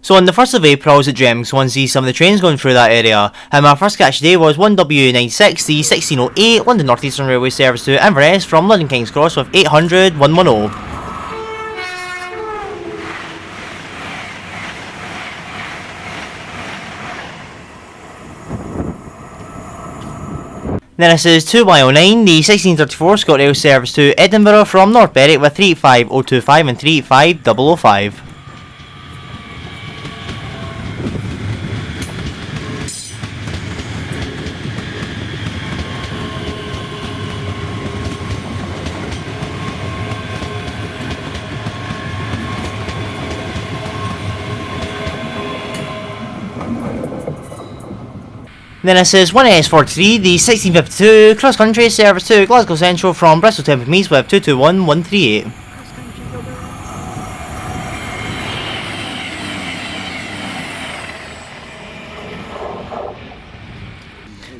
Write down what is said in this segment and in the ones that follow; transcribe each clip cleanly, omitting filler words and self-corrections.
So on the 1st of April I was at Drem, so I want to see some of the trains going through that area. And my first catch today was 1W96, the 1608 London North Eastern Railway service to Inverness from London King's Cross with 800 110. Then this is 2Y09, the 1634 ScotRail service to Edinburgh from North Berwick with 385025 and 385005. Then this is 1S43, the 1652 cross-country service to Glasgow Central from Bristol to Meath with 221138.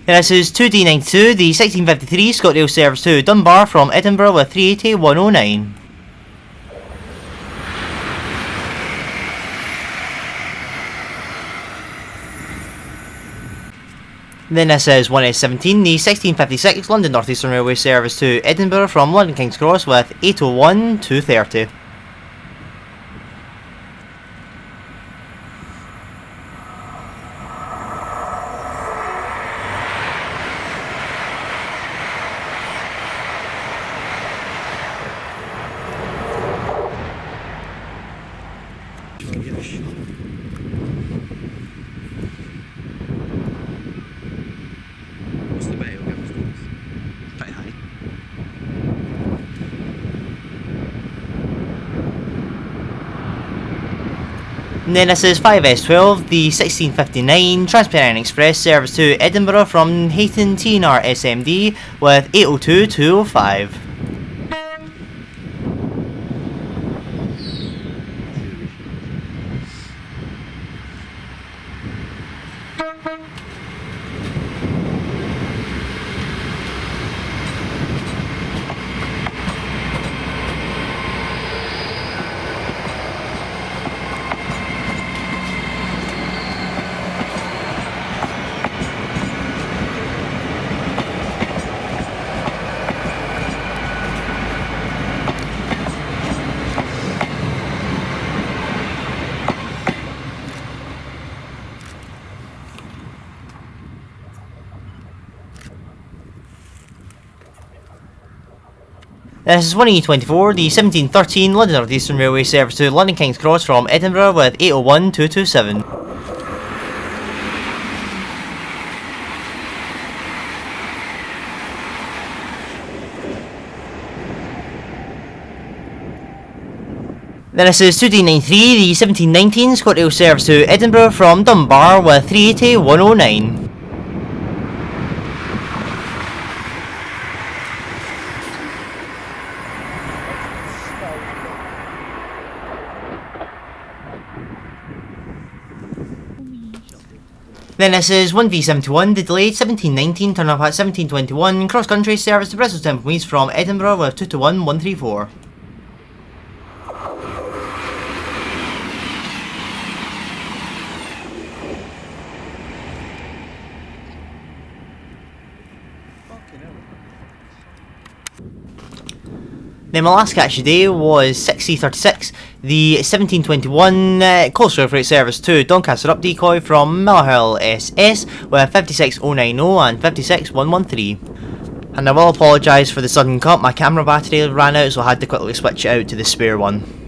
Then this is 2D92, the 1653 ScotRail service to Dunbar from Edinburgh with 380 109. Then this is 1S17, the 1656 London North Eastern Railway service to Edinburgh from London King's Cross with 801 230. What's the bail? Pretty high. And then this is 5S12, the 1659 Trans-Pennine Express service to Edinburgh from Hayton TNR SMD with 802 205. This is 1E24, the 1713 London North Eastern Railway service to London King's Cross from Edinburgh with 801 227. Then this is 2D93, the 1719 ScotRail service to Edinburgh from Dunbar with 380 109. Then this is 1V71, the delayed 1719 turn up at 1721 cross country service to Bristol to Meath from Edinburgh with 221 134. Then my last catch today was 6C36, the 1721 coastal freight service to Doncaster up decoy from Millerhill SS with 56090 and 56113. And I will apologise for the sudden cut, my camera battery ran out so I had to quickly switch it out to the spare one.